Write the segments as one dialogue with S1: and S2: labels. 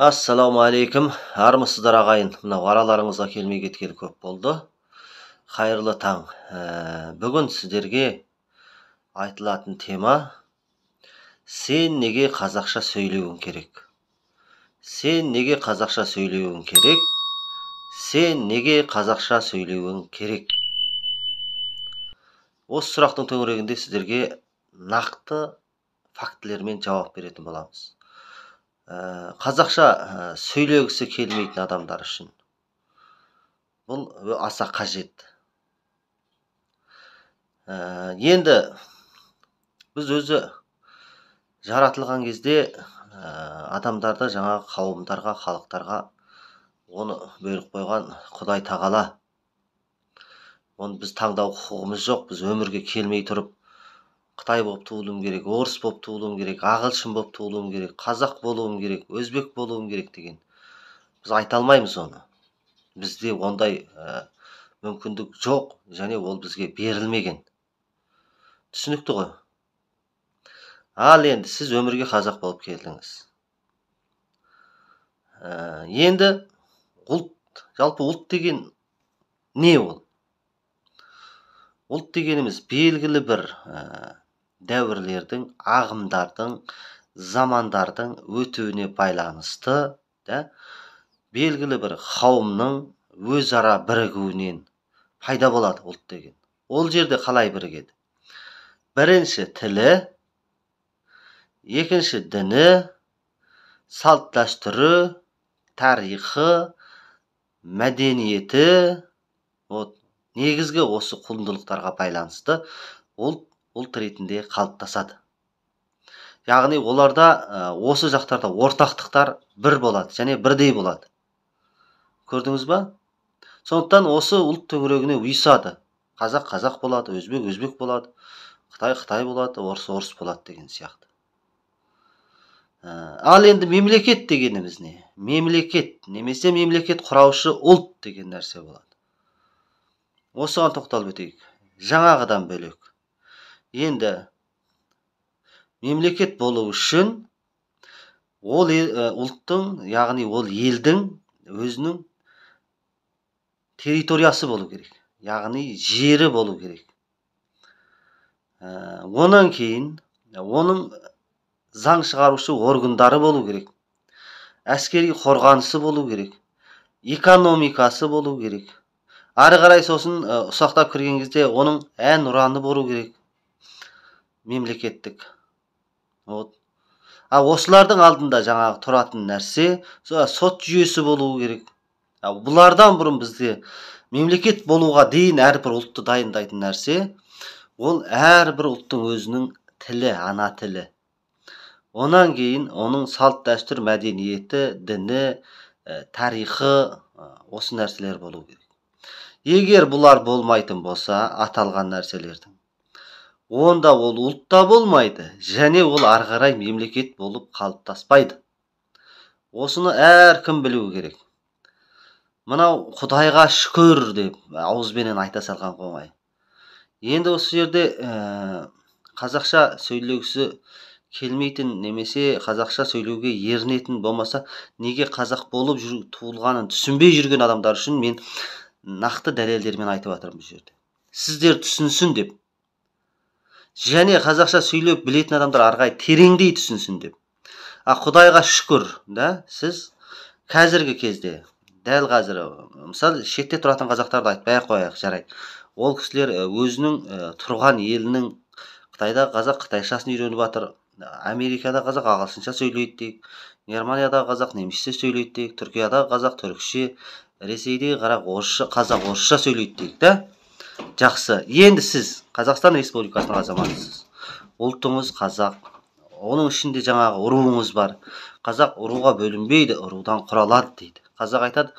S1: Ассаламу алейкум, армысыздар ағайын. Мынау араларыңызға келмей кеткелі көп болды. Қайырлы таң. Бүгін сіздерге айтылатын тема: сен неге қазақша сөйлеуің керек? Сен неге қазақша сөйлеуің керек? Сен неге қазақша сөйлеуің керек? Осы сұрақтың төңірегінде сіздерге нақты фактілермен жауап беретін боламыз. Қазақша сөйлегісі келмейтін адамдар үшін бұл аса қажет. Енді біз өзі жаратылған кезде адамдарды жаңағы қауымдарға, халықтарға оны бөліп қойған Құдай тағала. Оны біз таңдау құқығымыз жоқ. Біз өмірге келмей тұрып Қытай болып туылуым керек, орыс болып туылуым керек, ағылшын болып туылуым керек, қазақ болуым керек, өзбек болуым керек деген біз айта алмаймыз оны. Бізде ондай мүмкіндік жоқ, және ол бізге берілмеген. Түсінікті ғой. Ал енді сіз өмірге қазақ болып келдіңіз. Енді жалпы ұлт деген не ол? Ұлт дегеніміз белгілі бір дәуірлердің, ағымдардың, замандардың өтуіне байланысты, белгілі бір қауымның өзара бірігуінен пайда болады ұлт деген. Ол жерде қалай бірігеді? Бірінші тілі, екінші діні, салт дәстүрі, тарихы, мәдениеті, негізгі осы құндылықтарға байланысты ұлт ретінде қалыптасады. Яғни оларда осы жақтарда ортақтықтар бір болады, және бірдей болады. Көрдіңіз ба? Сондықтан осы ұлт төңірегіне ұйысады. Қазақ болады, өзбек болады, Қытай болады, орыс болады деген сияқты. Ал енді мемлекет дегеніміз не? Мемлекет, немесе мемлекет құраушы ұлт деген нәрсе болады. Осыған тоқталып өтейік. Жаңағыдан бөлек. Енді мемлекет болу үшін ол ұлттың, яғни ол елдің өзінің территориясы болу керек. Яғни жері болу керек. Онан кейін оның заң шығарушы органдары болу керек. Әскери қорғанысы болу керек. Экономикасы болу керек. Ары қарай сосын ұсақтап кірген кезде оның ән ұраны болу керек. Мемлекеттік. Осылардың алдында жаңағы тұратын нәрсе сот жүйесі болу керек. Бұлардан бұрын бізде мемлекет болуға дейін әрбір ұлтты дайындайтын нәрсе ол әрбір ұлттың өзінің тілі, ана тілі. Онан кейін оның салт дәстүр, мәдениеті, діні, тарихы, осы нәрселер болу керек. Егер бұлар болмайтын болса, аталған нәрселердің, онда ол ұлтта болмайды, және ол ары қарай мемлекет болып қалыптаспайды. Осыны әркім білу керек. Мынау Құдайға шүкір деп ауызбенен айта салған оңай. Енді осы жерде қазақша сөйлегісі келмейтін, немесе қазақша сөйлеуге ерінетін болмаса, неге қазақ болып туылғанын түсінбей жүрген адамдар үшін мен нақты дәлелдермен айтып жатырмын бұл жерде. Сіздер түсінсін деп. Және қазақша сөйлеп білетін адамдар арғай тереңдей түсінсін деп. Құдайға шүкір, сіз қазіргі кезде, дәл қазір, мысалы, шетте тұратын қазақтарды айтпай қояйық, жарайды. Ол кісілер өзінің тұрған елінің, Қытайда қазақ қытайшасын үйреніп жатыр, Америкада қазақ ағылшынша сөйлейді дейік, Германияда қазақ немісше сөйлейді дейік, Түркияда қазақ түркше, Ресейде қазақ орысша сөйлейді дейік, Жақсы. Енді сіз Қазақстан Республикасының азаматысыз. Ұлтыңыз қазақ. Оның ішінде жаңағы руыңыз бар. Қазақ руға бөлінбейді, рудан құралады дейді. Қазақ айтады,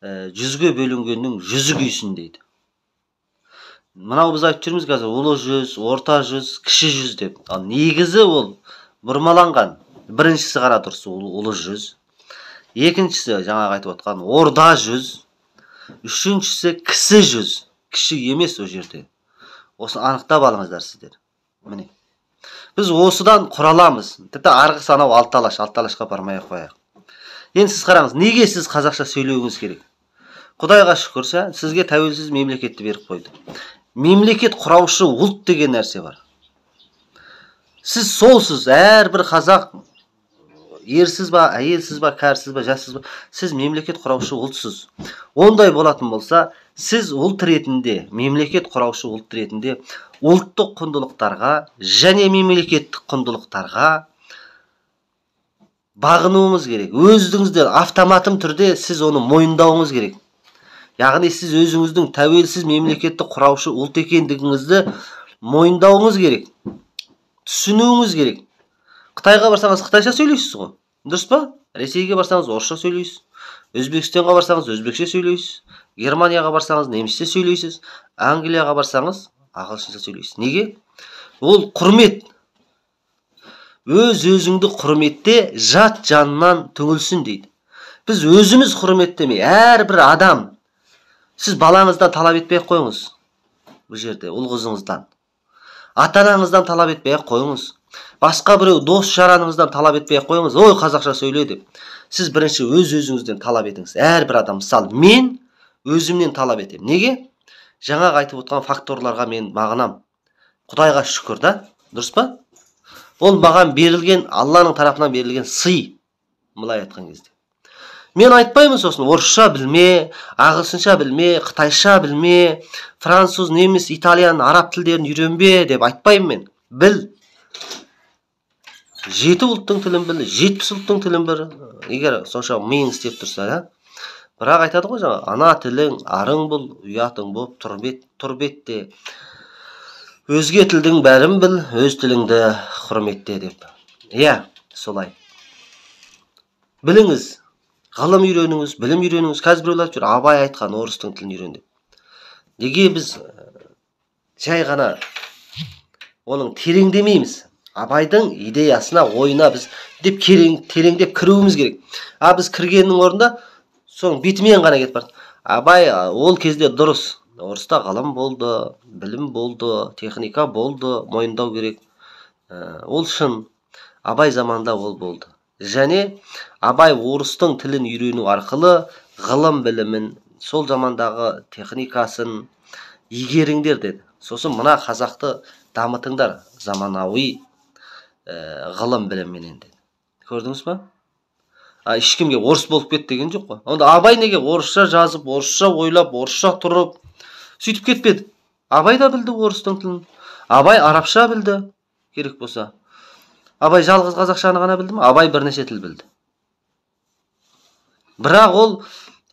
S1: 100-ге бөлінгеннің 100-і күйсін дейді. Мынау біз айтып жүрміз қазір ұлы жүз, орта жүз, кіші жүз деп. Негізі ол бұрмаланған. Біріншісі ғана дұрыс ұлы жүз. Екіншісі жаңағы айтып отқан орда жүз. Үшіншісі кісі жүз. Кіші емес о жерде. Осыны анықтап алыңыздар сіздер. Міне. Біз осыдан құраламыз. Тіпті арғы санау алталашқа бармай қояйық. Енді сіз қараңыз, неге сіз қазақша сөйлеуіңіз керек? Құдайға шүкір, сізге тәуелсіз мемлекетті беріп қойды. Мемлекет құраушы ұлт деген нәрсе бар. Сіз солсыз, әрбір қазақ, ерсіз ба, әйелсіз ба, кәрсіз ба, жассыз ба, сіз мемлекет құраушы ұлтсыз. Ондай болатын болса, сіз ұлт ретінде, мемлекет құраушы ұлт ретінде ұлттық құндылықтарға және мемлекеттік құндылықтарға бағынуымыз керек. Өзіңізден автоматым түрде сіз оны мойындауыңыз керек. Яғни сіз өзіңіздің тәуелсіз мемлекетті құраушы ұлт екендігіңізді мойындауыңыз керек. Түсінуіңіз керек. Қытайға барсаңыз қытайша сөйлейсіз ғой. Дұрыс па? Ресейге барсаңыз орысша сөйлейсіз. Өзбекстанға барсаңыз өзбекше сөйлейсіз. Германияға барсаңыз немісше сөйлейсіз. Англияға барсаңыз ағылшынша сөйлейсіз. Неге? Ол құрмет. Өз өзіңді құрметте, жат жанынан түңілсін дейді. Біз өзіміз құрметтемей, әрбір адам, сіз балаңыздан талап етпей қойыңыз. Бұл жерде ұл қызыңыздан. Ата-анаңыздан талап етпей қойыңыз. Басқа біреу дос жараныңыздан талап етпей қойыңыз. Ой, қазақша сөйле деп. Сіз бірінші өз өзіңізден талап етіңіз. Әрбір адам, мысалы, мен өзімнен талап етемін. Неге? Жаңағы айтып отқан факторларға мен бағынам. Құдайға шүкір да, дұрыс па? Ол маған берілген, Алланың тарапынан берілген сый. Былай айтқан кезде. Мен айтпаймын сосын орысша білме, ағылшынша білме, қытайша білме, француз, неміс, итальян, араб тілдерін үйренбе деп айтпаймын мен. Біл. 7 ұлттың тілін біл, 70 ұлттың тілін біл. Егер сонша миың істеп тұрса, да? Бірақ айтады ғой жаңа, ана тілің арың бұл, ұятың боп тұрбетте. Өзге тілдің бәрін біл, өз тіліңді құрметте деп. Иә, солай. Біліңіз, ғылым үйреніңіз, білім үйреніңіз. Қазір біреулер жүр, Абай айтқан орыстың тілін үйрен деп. Неге біз жай ғана оның тереңдемейміз? Абайдың идеясына, ойына біз деп тереңдеп кіруіміз керек. Біз кіргеннің орнында соң бетімен ғана кетіп барды. Абай ол кезде дұрыс. Орыста ғылым болды, білім болды, техника болды, мойындау керек. Ол шын. Абай заманда ол болды. Және Абай орыстың тілін үйрену арқылы ғылым білімін, сол замандағы техникасын игеріңдер деді. Сосын мына қазақты дамытыңдар заманауи ғылым білімменен деді. Көрдіңіз ба? Ешкімге орыс болып кет деген жоқ қой. Онда Абай неге орысша жазып, орысша ойлап, орысша тұрып сөйтіп кетпеді? Абай да білді орыстың тілін. Абай арабша білді, керек болса. Абай жалғыз қазақшаны ғана білді ме? Абай бірнеше тіл білді. Бірақ ол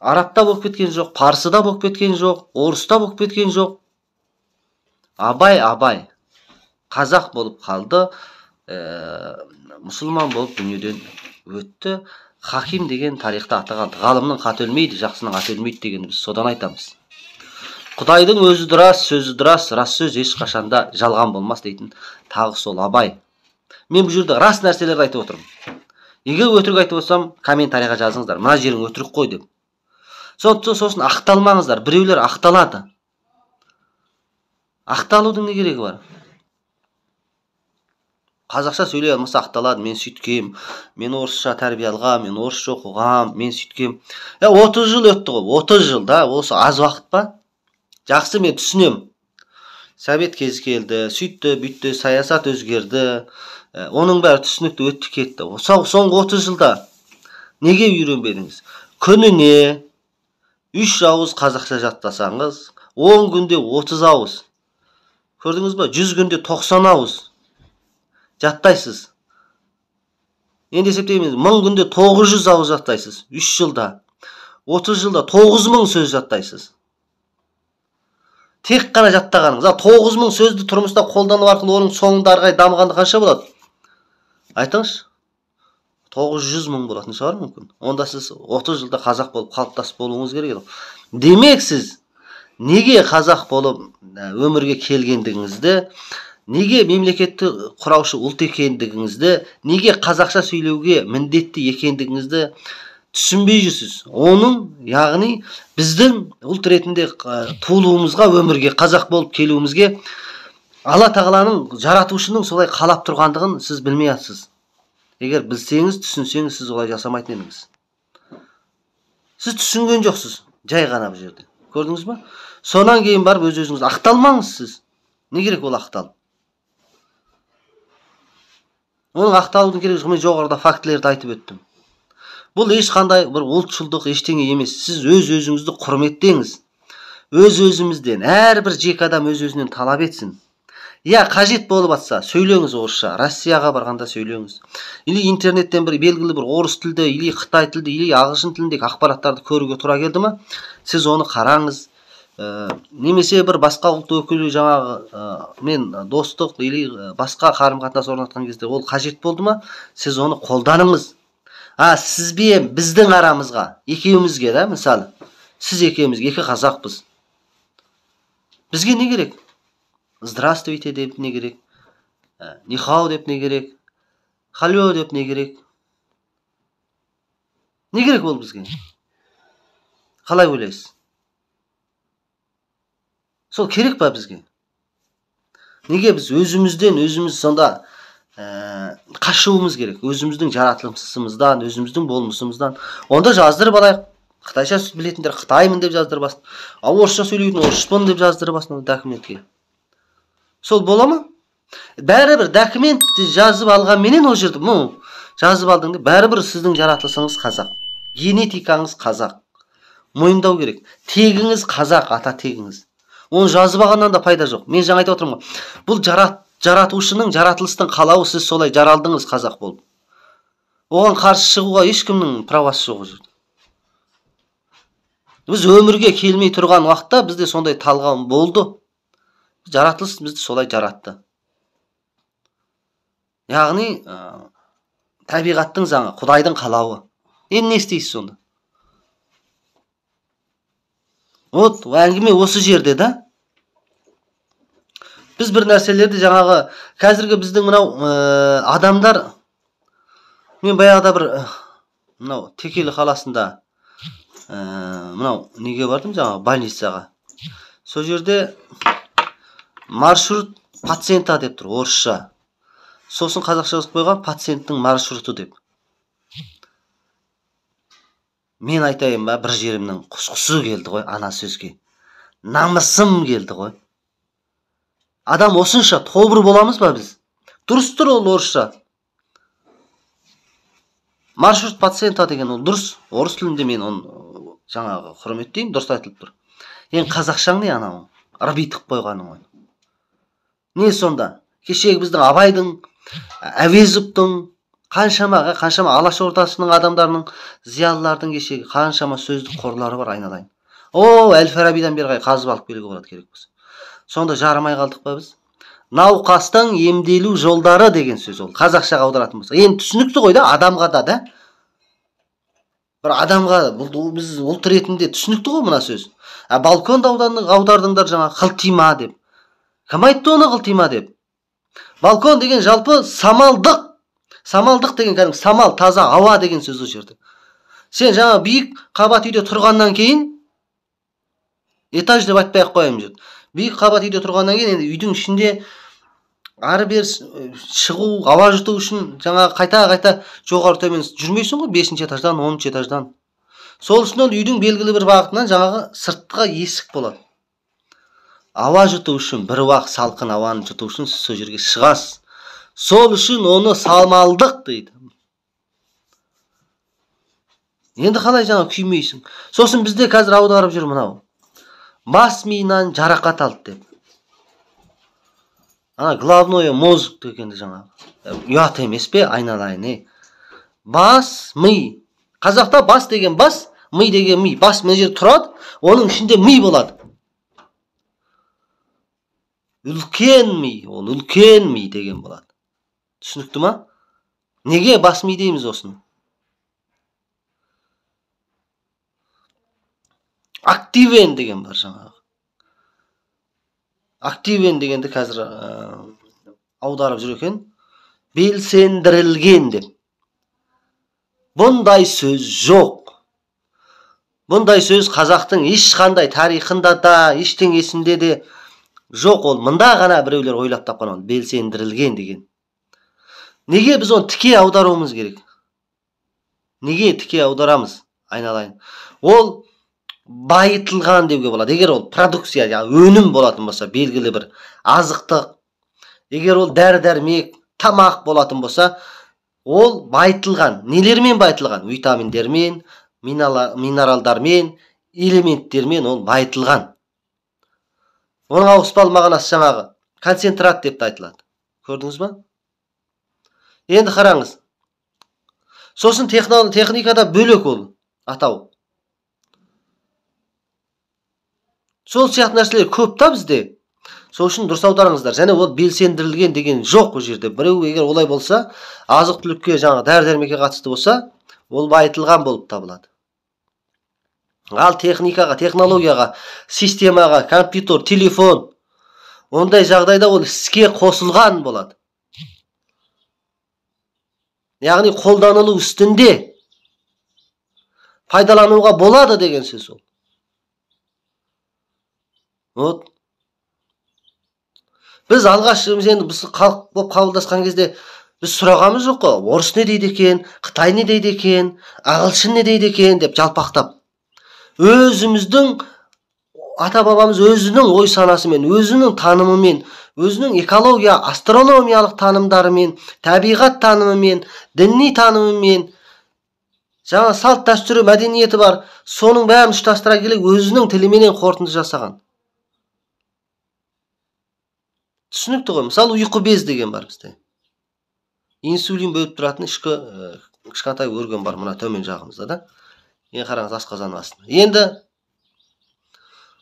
S1: арабта болып кеткен жоқ, парсыда болып кеткен жоқ, орыста болып кеткен жоқ. Абай қазақ болып қалды, мұсылман болып дүниеден өтті. Хаким деген тарихта атаған, ғалымның қате өлмейді, жақсының аты өлмейді дегенді біз содан айтамыз. Құдайдың өзі дұрас, сөзі дұрас, рас сөз ешқашанда жалған болмас дейтін тағы сол Абай. Мен бұл жерде рас нәрселерді айтып отырмын. Егер өтірік айтып отырсам, комментарийға жазыңыздар. Мына жерің өтірік қой деп. Сосын ақталмаңыздар. Біреулер ақталады. Ақталудың не керегі бар? Қазақша сөйлей алмаса ақталады. Мен сөйткем, мен орысша тәрбие алғам, мен орысша оқығам, мен сөйткем. 30 жыл өтті ғой. 30 жыл да, осы аз уақыт па? Жақсы, мен түсінем. Совет кезі келді, сөйтті, бүйтті, саясат өзгерді. Оның бәрі түсінікті өтті кетті. Соңғы 30 жылда неге үйренбедіңіз? Күніне 3 ауыз қазақша жаттасаңыз, 10 күнде 30 ауыз. Көрдіңіз ба? 100 күнде 90 ауыз жаттайсыз. Енді есептейміз, 1000 күнде 900 ауыз жаттайсыз. 3 жылда. 30 жылда 9000 сөз жаттайсыз. Тек қана жаттағаныңыз. 9000 сөзді тұрмыста қолдану арқылы оның соңында арғай дамығанды қанша болады? Айтыңыз. 900 мың болатын шығар мүмкін. Онда сіз 30 жылда қазақ болып қалыптасып болуыңыз керек. Демек сіз неге қазақ болып өмірге келгендігіңізді, неге мемлекетті құраушы ұлт екендігіңізді, неге қазақша сөйлеуге міндетті екендігіңізді түсінбей жүрсіз. Оның, яғни біздің ұлт ретінде туылуымызға, өмірге қазақ болып келуімізге Алла тағаланың, жаратушының солай қалап тұрғандығын сіз білмей жатсыз. Егер білсеңіз, түсінсеңіз, сіз олай жасамайтын едіңіз. Сіз түсінген жоқсыз. Жай ғана бұл жерде. Көрдіңіз ба? Сонан кейін барып өз-өзіңіз ақталмаңыз сіз. Не керек ол ақталып? Оның ақталудың керегі жоқ. Мен жоғарыда фактілерді айтып өттім. Бұл ешқандай бір ұлтшылдық ештеңе емес. Сіз өз-өзіңізді құрметтеңіз. Өз-өзімізден әрбір жеке адам өз-өзінен талап етсін. Я қажет болып атса, сөйлеңіз орысша, Россияға барғанда сөйлеңіз. Или интернеттен бір белгілі бір орыс тілді, или Қытай тілді, или ағылшын тіліндегі ақпараттарды көруге тура келді ма, сіз оны қараңыз. Немесе бір басқа ұлт өкілі жаңағы мен достық или басқа қарым-қатынас орнатқан кезде ол қажет болды ма, сіз оны қолданыңыз. Сіз бен біздің арамызға, екеумізге да, мысалы, сіз екеумізге, екі қазақпыз. Бізге не керек? Здравствуйте деп не керек? Нихау деп не керек? Халё деп не керек? Не керек ол бізге? Қалай ойлайсыз? Сол керек па бізге? Неге біз өзіміз сонда қашуымыз керек? Өзіміздің жаратылысымыздан, өзіміздің болмысымыздан. Онда жаздырып алайық. Қытайша білетіндер Қытаймын деп жаздырып алсын. Орысша сөйлейтін орыспын деп жаздырып алсын документке. Сол бола ма? Бәрібір документті жазып алған менен ол жерді жазып алдың деп, бәрібір сіздің жаратылысыңыз қазақ. Генетикаңыз қазақ. Мойындау керек. Тегіңіз қазақ, ата тегіңіз. Оны жазып алғаннан да пайда жоқ. Мен жаңа айтып отырмын ғой. Бұл жаратушының, жаратылыстың қалауы, сіз солай жаралдыңыз қазақ болып. Оған қарсы шығуға ешкімнің правасы жоқ жерде. Біз өмірге келмей тұрған уақытта бізде сондай талғам болды. Жаратылыс бізді солай жаратты. Яғни табиғаттың заңы, Құдайдың қалауы. Енді не істейсіз сонда? Вот, әңгіме осы жерде да. Біз бір нәрселерді жаңағы қазіргі біздің мынау адамдар, мен баяғыда бір мынау Текелі қаласында мынау неге бардым жаңағы больницаға. Сол жерде маршрут пациента деп тұр, орысша. Сосын қазақша жазып қойған пациенттің маршруты деп. Мен айтайын ба, бір жерімнің құсқысы келді ғой ана сөзге. Намысым келді ғой. Адам осынша тобыр боламыз ба біз? Дұрыс тұр ол орысша. Маршрут пациента деген ол дұрыс. Орыс тілінде мен оны жаңағы құрметтеймін, дұрыс айтылып тұр. Ең қазақшаң не анау? Арбитық қойғаның ғой. Не сонда? Кешегі біздің Абайдың, Әуезовтың, қаншама Алаш ортасының адамдарының, зиялылардың кешегі қаншама сөздік қорлары бар айналайын. Әл-Фарабидан бері қазып алып келуге болады керек болса. Сонда жарамай қалдық па біз? Науқастың емделу жолдары деген сөз ол. Қазақшаға аударатын болса. Енді түсінікті ғой да, адамға да. Бір адамға біз ұлт ретінде түсінікті ғой мына сөз. Балконда аудардыңдар жаңа қылтима деп. Кім айтты оны қылтима деп? Балкон деген жалпы самалдық. Самалдық деген кәдімгі самал, таза ауа деген сөз ол жерде. Сен жаңа биік қабат үйде тұрғаннан кейін, этаж деп айтпай-ақ қояйын жерде. Биік қабат үйде тұрғаннан кейін енді үйдің ішінде ары бер шығу, ауа жұту үшін жаңа қайта жоғары төмен жүрмейсің ғой 5-ші этаждан, 10-ші этаждан. Сол үшін ол үйдің белгілі бір бағытынан жаңағы сыртқа есік болады. Ауа жұту үшін, бір уақыт салқын ауаны жұту үшін сіз сол жерге шығасыз. Сол үшін оны самалдық дейді. Енді қалай жаңа күймейсің? Сосын бізде қазір аударып жүр мынау. Бас миынан жарақат алды деп. Главное мозг дегенді жаңағы. Ұят емес пе, айналайын. Бас, ми. Қазақта бас деген бас, ми деген ми. Бас мына жер тұрады, оның ішінде ми болады. Үлкен ми, ол үлкен ми деген болады. Түсінікті ма? Неге бас ми дейміз осыны? Активен деген бар жаңағы. Активен дегенді қазір аударып жүр екен. Белсендірілген деп. Бұндай сөз жоқ. Бұндай сөз қазақтың ешқандай тарихында да, ештеңесінде де жоқ. Ол мында ғана біреулер ойлап тапқан ол белсендірілген деген. Неге біз оны тіке аударуымыз керек? Неге тіке аударамыз? айналайын. Ол байытылған деуге болады. Егер ол продукция, өнім болатын болса, белгілі бір азықтық, егер ол дәрі-дәрмек, тамақ болатын болса, ол байытылған. Нелермен байытылған? Витаминдермен, минералдармен, элементтермен ол байытылған. Оның ауыспалы мағынасы жаңағы концентрат деп те айтылады. Көрдіңіз ба? Енді қараңыз. Сосын техникада бөлек ол атау. Сол сияқты нәрселер көп та бізде. Сол үшін дұрыс аударыңыздар. Және ол белсендірілген деген жоқ ол жерде. Біреу егер олай болса, азық-түлікке жаңағы дәрі-дәрмекке қатысты болса, ол байытылған болып табылады. Ал техникаға, технологияға, системаға, компьютер, телефон, ондай жағдайда ол іске қосылған болады. Яғни қолданылу үстінде пайдалануға болады деген сөз ол. Вот. Біз алғаш біз халық болып қабылдасқан кезде біз сұрағанымыз жоқ қой. Орыс не дейді екен, Қытай не дейді екен, ағылшын не дейді екен деп жалпақтап. Өзіміздің ата-бабамыз өзінің ой санасымен, өзінің танымымен, өзінің экология, астрономиялық танымдарымен, табиғат танымымен, діни танымымен, жаңа салт дәстүрі, мәдениеті бар, соның бәрін ұштастыра келе өзінің тіліменен қорытынды жасаған. Түсінікті ғой. Мысалы, ұйқы без деген бар бізде. Инсулин бөліп тұратын ішкі кішкентай орган бар мына төмен жағымызда да. Енді қараңыз асқазан астында. Енді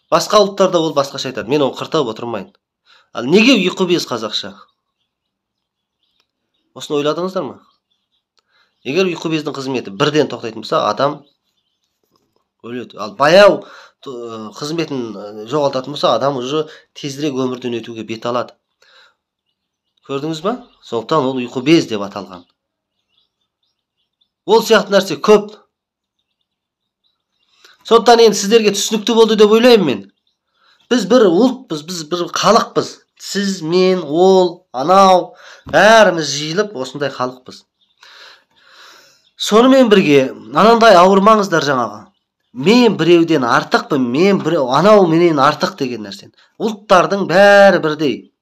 S1: басқа ұлттарда ол басқаша айтады. Мен оны қыртып отырмайын. Ал неге ұйқы без қазақша? Осыны ойладыңыздар ма? Егер ұйқы бездің қызметі бірден тоқтайтын болса, адам өледі. Ал баяу қызметін жоғалтатын болса, адам уже тезірек өмірден өтуге бет алады. Көрдіңіз ба? Сондықтан ол ұйқы без деп аталған. Ол сияқты нәрсе көп. Сондықтан енді сіздерге түсінікті болды деп ойлаймын мен. Біз бір ұлтпыз, біз бір халықпыз. Сіз, мен, ол, анау, бәріміз жиылып осындай халықпыз. Сонымен бірге, анандай ауырмаңыздар жаңағы. Мен біреуден артықпын, мен анау менен артық деген нәрсен. Ұлттардың бәрі бірдей.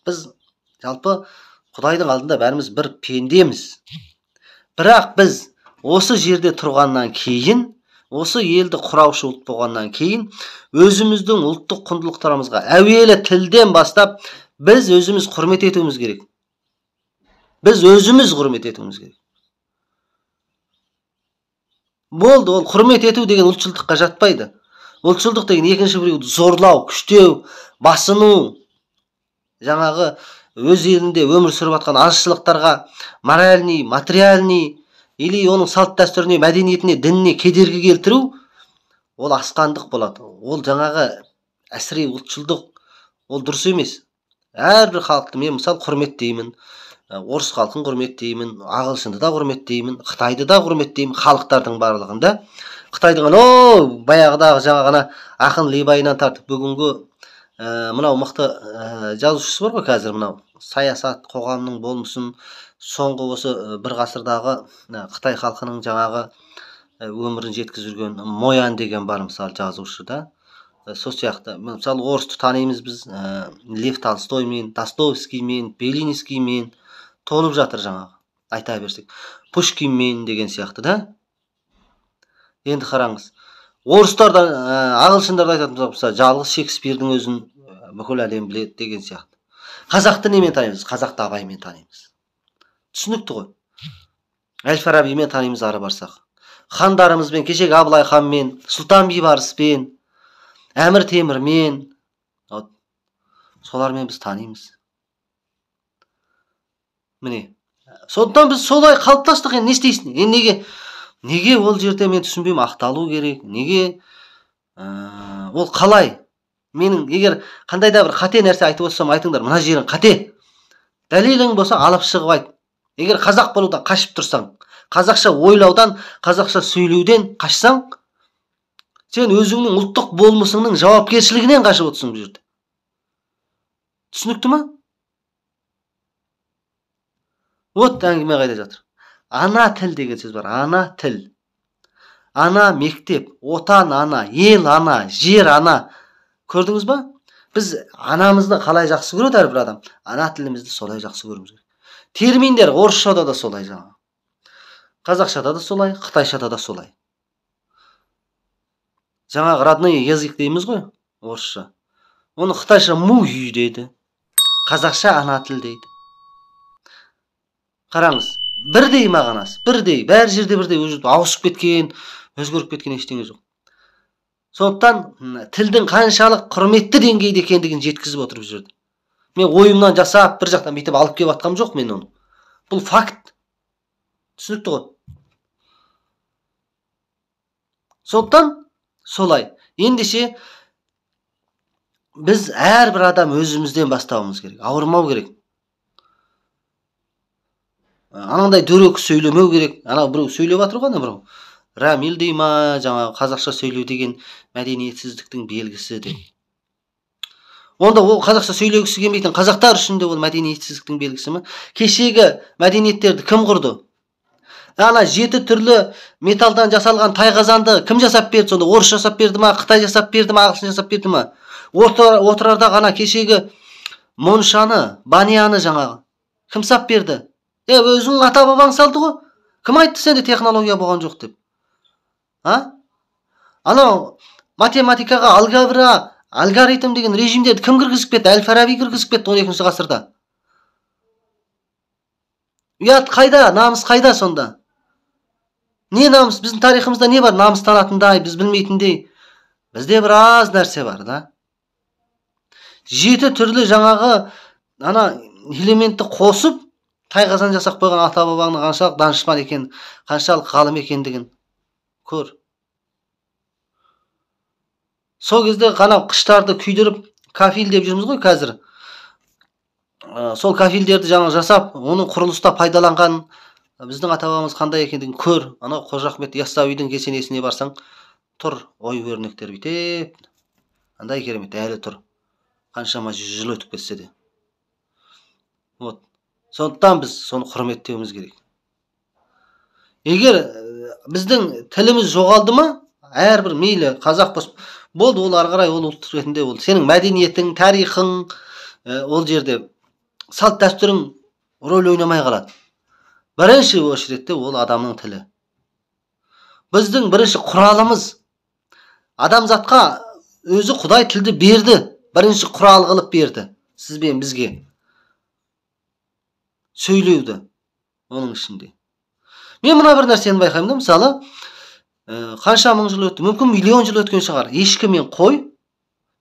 S1: Біз жалпы Құдайдың алдында бәріміз бір пендеміз. Бірақ біз осы жерде тұрғаннан кейін, осы елді құраушы ұлт болғаннан кейін, өзіміздің ұлттық құндылықтарымызға әуелі тілден бастап біз өзіміз құрмет етуіміз керек. Біз өзіміз құрмет етуіміз керек. Болды, ол құрмет ету деген ұлтшылдыққа жатпайды. Ұлтшылдық деген екінші біреуді зорлау, күштеу, басыну, жаңағы өз елінде өмір сүріп жатқан азшылықтарға моральный, материальный или оның салт дәстүріне, мәдениетіне, дініне кедергі келтіру, ол асқандық болады. Ол жаңағы әсіре ұлтшылдық, ол дұрыс емес. Әрбір халықты мен мысалы құрметтеймін. Орыс халқын құрметтеймін, ағылшынды да құрметтеймін, Қытайды да құрметтеймін, халықтардың барлығында. Қытайдың баяғыдағы жаңағына ақын Либайынан тартып бүгінгі мынау мықты жазушысы бар ғой қазір, мынау саясат, қоғамның болмысын соңғы осы бір ғасырдағы Қытай халқының жаңағы өмірін жеткізіп жүрген Моян деген бар мысалы жазушы да. Сол сияқты мысалы орысты танимыз біз Лев Толстоймен, Достоевскиймен, Белинскиймен толып жатыр жаңағы. Айта берсек, Пушкинмен деген сияқты да. Енді қараңыз. Орыстардан, ағылшындарда айтатын болса, жалғыз Шекспирдің өзін бүкіл әлем біледі деген сияқты. Қазақты немен танимыз? Қазақты Абаймен танимыз. Түсінікті ғой. Әл-Фарабимен танимыз ары барсақ. Хандарымызбен, кешегі Абылай ханмен, Сұлтан Бейбарыспен, Әмір Темірмен, солармен біз танимыз. Міне. Сондықтан біз солай қалыптастық. Не істейсің? Неге ол жерде мен түсінбеймін, ақталу керек? Неге ол қалай? Менің егер қандай да бір қате нәрсе айтып отырсам айтыңдар, мына жерің қате. Дәлелің болса алып шығып айт. Егер қазақ болудан қашып тұрсаң, қазақша ойлаудан, қазақша сөйлеуден қашсаң, сен өзіңнің ұлттық болмысыңның жауапкершілігінен қашып отырсың бұл жерде. Түсінікті ма? Вот әңгіме қайда жатыр. Ана тіл деген сөз бар. Ана тіл. ана мектеп, отан ана, ел ана, жер ана. Көрдіңіз ба? Біз анамызды қалай жақсы көреді әрбір адам? Ана тілімізді солай жақсы көруіміз керек. Терминдер орысшада да солай жаңа. Қазақшада да солай, қытайшада да солай. Жаңағы родной язык дейміз ғой, орысша. Оны қытайша муй дейді. Қазақша ана тіл дейді. Қараңыз, бірдей мағынасы, бірдей, бәр жерде бірдей, ауысып кеткен, өзгеріп кеткен ештеңе жоқ. Сондықтан тілдің қаншалық құрметті деңгейде екендігін жеткізіп отыр бұл жерде. Мен ойымнан жасап, бір жақтан бүйтіп алып келіп атқам жоқ мен оны. Бұл факт. Түсінікті ғой. Сондықтан солай. Ендеше біз әрбір адам өзімізден бастауымыз керек. Ауырмау керек. Анандай дөрекі сөйлемеу керек. Ана біреу сөйлеп жатыр ғой, біреу. Рамил дей ма, жаңағы қазақша сөйлеу деген мәдениетсіздіктің белгісі деп. Онда ол қазақша сөйлегісі келмейтін қазақтар үшін де ол мәдениетсіздіктің белгісі ме? Кешегі мәдениеттерді кім құрды? Ана 7 түрлі металдан жасалған тайқазанды кім жасап берді? Сонда орыс жасап берді ма, Қытай жасап берді ма, ағылшын жасап берді ма? Отырарда ғана кешегі моншаны, баняны жаңағы кім сап берді? Өзің ата бабаң салды ғой. Кім айтты сенде технология болған жоқ деп? Анау математикаға алгебра, алгоритм деген режимдерді кім кіргізіп кетті? Әл-Фараби кіргізіп кетті 12-ші ғасырда. Ұят қайда? Намыс қайда сонда? Не намыс? Біздің тарихымызда не бар? Намыстанатындай, біз білмейтіндей. Бізде біраз нәрсе бар да. 7 түрлі жаңағы ана элементті қосып тайқазан жасап қойған ата бабаңның қаншалық данышпан екен, қаншалық ғалым екендігін көр. Сол кезде қана қыштарды күйдіріп кафель деп жүрміз ғой қазір. Сол кафельдерді жаңа жасап, оның құрылыста пайдаланған біздің ата бабамыз қандай екендігін көр. Ана Қожа Ахмет Яссауидің кесенесіне барсаң, тұр ой өрнектер бүйтіп. Андай керемет әлі тұр. Қаншама 100 жыл өтіп кетсе де. Вот. Сондықтан біз соны құрметтеуіміз керек. Егер біздің тіліміз жоғалды ма, әрбір мейлі қазақ болды, ол ары қарай ол ұлт ретінде ол сенің мәдениетің, тарихың, ол жерде салт дәстүрің рөл ойнамай қалады. Бірінші очередте ол адамның тілі. Біздің бірінші құралымыз адамзатқа өзі Құдай тілді берді. Бірінші құрал қылып берді сізбен бізге. Сөйлеуді оның ішінде. Мен мына бір нәрсені байқаймын да, мысалы, қанша мың жыл өтті, мүмкін миллион жыл өткен шығар. Ешкі мен қой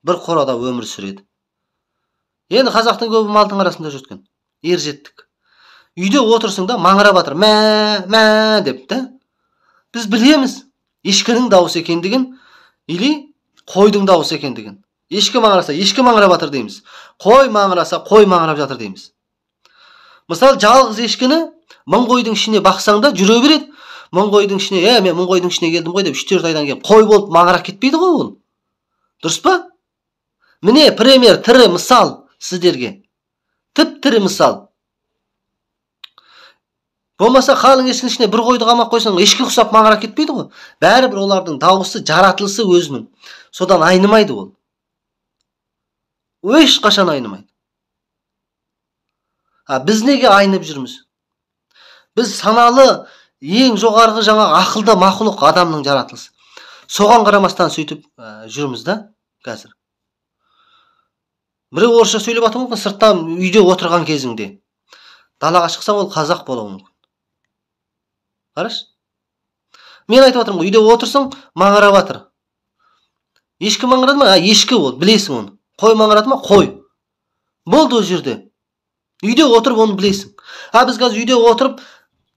S1: бір қорада өмір сүреді. Енді қазақтың көбі малдың арасында жүрген. Ер жеттік. Үйде отырсың да маңырап жатыр. Мә деп та. Біз білеміз ешкінің дауысы екендігін, или қойдың дауысы екендігін. Ешкі маңыраса, ешкі маңырап жатыр дейміз. Қой маңыраса, қой маңырап жатыр дейміз. Мысалы, жалғыз ешкіні мың қойдың ішіне бақсаң да жүре береді. Мың қойдың ішіне, мен мың қойдың ішіне келдім ғой деп 3-4 айдан кейін қой болып маңырап кетпейді ғой ол. Дұрыс па? Міне пример, тірі мысал сіздерге. Тіп-тірі мысал. Болмаса қалың ешкінің ішіне бір қойды қамап қойсаң, ешкі құсап маңырап кетпейді ғой. Бәрібір олардың дауысы, жаратылысы өзінің. Содан айнымайды ол. Ешқашан айнымайды. Біз неге айнып жүрміз? Біз саналы, ең жоғарғы жаңа ақылды мақұлық адамның жаратылысы. Соған қарамастан сөйтіп жүрміз да қазір. Біреу орысша сөйлеп жатыр ма, сырттан үйде отырған кезіңде. Далаға шықсаң ол қазақ болуы мүмкін. Қараш? Мен айтып жатырмын ғой, үйде отырсың, маңырап жатыр. Ешкі маңырады ма? Ешкі ол, білесің оны. Қой маңырады ма? Қой. Болды ол жерде. Үйде отырып оны білесің. Біз қазір үйде отырып,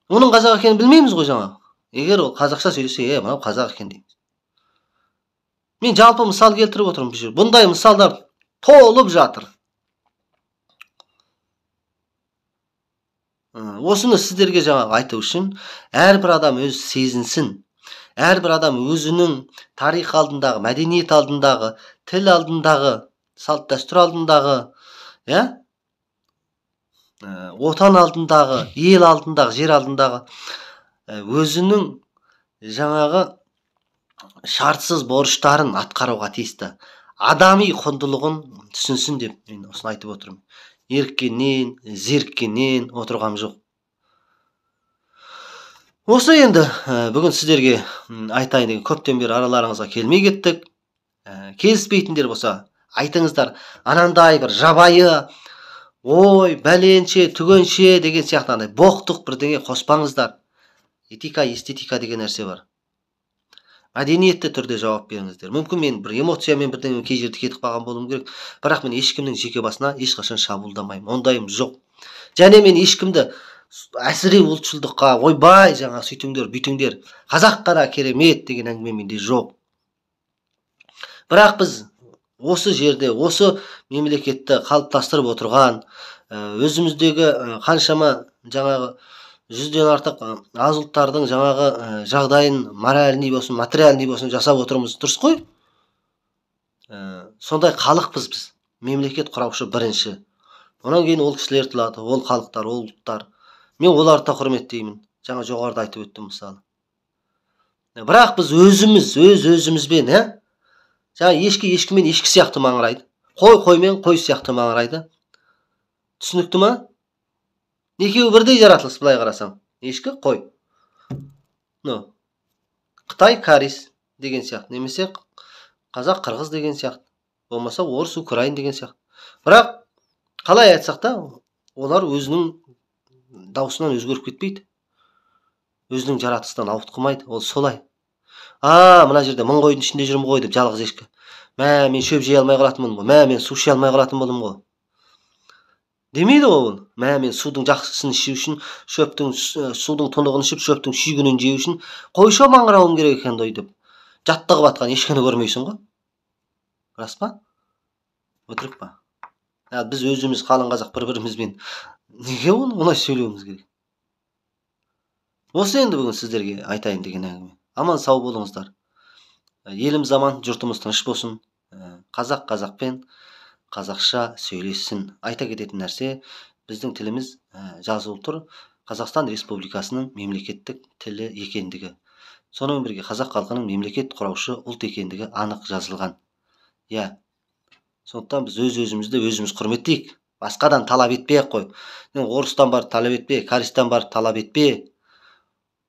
S1: оның қазақ екенін білмейміз ғой жаңа. Егер ол қазақша сөйлесе, мынау қазақ екен дейміз. Мен жалпы мысал келтіріп отырмын бұл жерде. Бұндай мысалдар толып жатыр. Осыны сіздерге жаңағы айту үшін, әрбір адам өз сезінсін. Әрбір адам өзінің тарих алдындағы, мәдениет алдындағы, тіл алдындағы, салт дәстүр алдындағы, отан алдындағы, ел алдындағы, жер алдындағы өзінің жаңағы шартсыз борыштарын атқаруға тиісті. Адами құндылығын түсінсін деп мен осыны айтып отырмын. Еріккеннен, зеріккеннен отырғам жоқ. Осы енді бүгін сіздерге айтайын деген, көптен бері араларыңызға келмей кеттік. Келіспейтіндер болса айтыңыздар. Анандай бір жабайы, ой, бәленше, түгенше деген сияқты андай боқтық бірдеңе қоспаңыздар. Этика, эстетика деген нәрсе бар. Мәдениетті түрде жауап беріңіздер. Мүмкін мен бір эмоциямен бірдеңе кей жерде кетіп қалған болуым керек, бірақ мен ешкімнің жеке басына ешқашан шабуылдамаймын. Ондайым жоқ. Және мен ешкімді әсіре ұлтшылдыққа, ойбай, жаңа сөйтіңдер, бүйтіңдер, қазақ қана керемет деген әңгіме менде жоқ. Бірақ біз осы жерде, осы мемлекетті қалыптастырып отырған, өзіміздегі қаншама жаңағы 100-ден артық аз ұлттардың жаңағы жағдайын моральный болсын, материальный болсын жасап отырмыз, дұрыс қой? Сондай халықпыз біз. Мемлекет құраушы бірінші. Онан кейін ол кісілер тылады, ол халықтар, ол ұлттар. Мен оларды да құрметтеймін. Жаңа жоғарыда айтып өттім мысалы. Бірақ біз өзімізбен, жаңа ешкімен ешкі сияқты маңырайды. Қоймен қой сияқты маңырайды. Түсінікті ма? Екеуі бірдей жаратылыс, былай қарасаң. Ешкі, қой. Қытай, карис деген сияқты. Немесе қазақ, қырғыз деген сияқты. Болмаса орыс, украин деген сияқты. Бірақ қалай айтсақ та, олар өзінің даусынан өзгеріп кетпейді. Өзінің жаратылыстан ауытқымайды. Ол солай. Мына жерде 1000 қойдың ішінде жүрмін ғой деп жалғыз ешкі. Мен шөп жей алмай қалатынмын ғой. Мен су іше алмай қалатын болдым ғой. Демейді ол. Мен судың жақсысын ішу үшін, судың тұнығын ішіп, шөптің шүйгінін жеу үшін қойша маңырауым керек екен ғой деп. Жаттығып атқан ешкіні көрмейсің ғой. Рас па? Өтірік па? Біз өзіміз қалың қазақ бір-бірімізбен неге олай сөйлеуіміз керек? Осы енді бүгін сіздерге айтайын деген әңгіме. Аман сау болыңыздар. Еліміз аман, жұртымыз тыныш болсын. Қазақ қазақпен қазақша сөйлессін. Айта кететін нәрсе, біздің тіліміз жазылып тұр Қазақстан Республикасының мемлекеттік тілі екендігі. Сонымен бірге қазақ халқының мемлекет құраушы ұлт екендігі анық жазылған. Сондықтан біз өзімізді өзіміз құрметтейік. Басқадан талап етпей қой. Орыстан бар талап етпе, каристан бар талап етпе.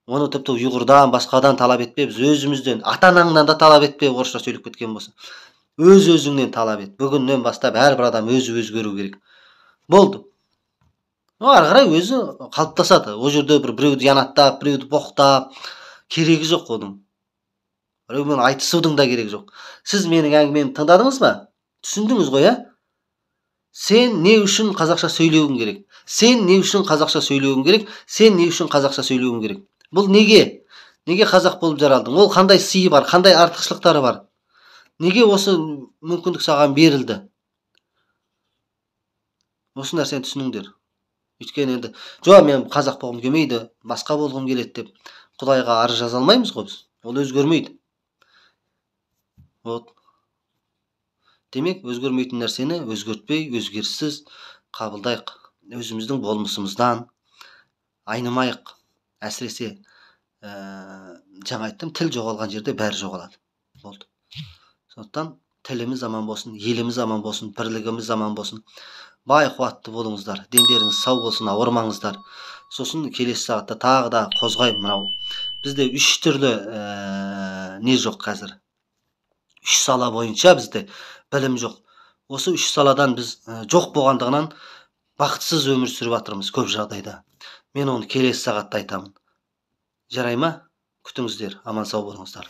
S1: Оны тіпті ұйғырдан, басқадан талап етпе. Біз өзімізден, ата-анаңнан да талап етпе, орысша сөйлеп кеткен болса. Өз-өзіңнен талап ет. Бүгіннен бастап әрбір адам өзі өзгеру керек. Болды. Ары қарай өзі қалыптасады. Ол жерде біреуді янаттап, біреуді боқтап, керегі жоқ оның. Біреумен айтысудың да керегі жоқ. Сіз менің әңгімемді тыңдадыңыз ба? Түсіндіңіз ғой, Сен не үшін қазақша сөйлеуің керек? Сен не үшін қазақша сөйлеуің керек? Сен не үшін қазақша сөйлеуің керек? Бұл неге? Неге қазақ болып жаралдың? Ол қандай сыйы бар, қандай артықшылықтары бар? Неге осы мүмкіндік саған берілді? Осы нәрсені түсініңдер. Өйткені енді, мен қазақ болғым келмейді, басқа болғым келеді деп Құдайға арыз жаза алмаймыз ғой біз. Ол өзгермейді. Демек, өзгермейтін нәрсені өзгертпей, өзгеріссіз қабылдайық. Өзіміздің болмысымыздан айнымайық. Әсіресе жаңа айттым, тіл жоғалған жерде бәрі жоғалады. Болды. Сондықтан тіліміз аман болсын, еліміз аман болсын, бірлігіміз аман болсын. Бай қуатты болыңыздар, дендеріңіз сау болсын, ауырмаңыздар. Сосын келесі сағатта тағы да қозғай мынау. Бізде 3 түрлі не жоқ қазір. 3 сала бойынша бізде білім жоқ. Осы 3 саладан біз жоқ болғандығынан бақытсыз өмір сүріп жатырмыз көп жағдайда. Мен оны келесі сағатта айтамын. Жарай ма? Күтіңіздер, аман сау болыңыздар.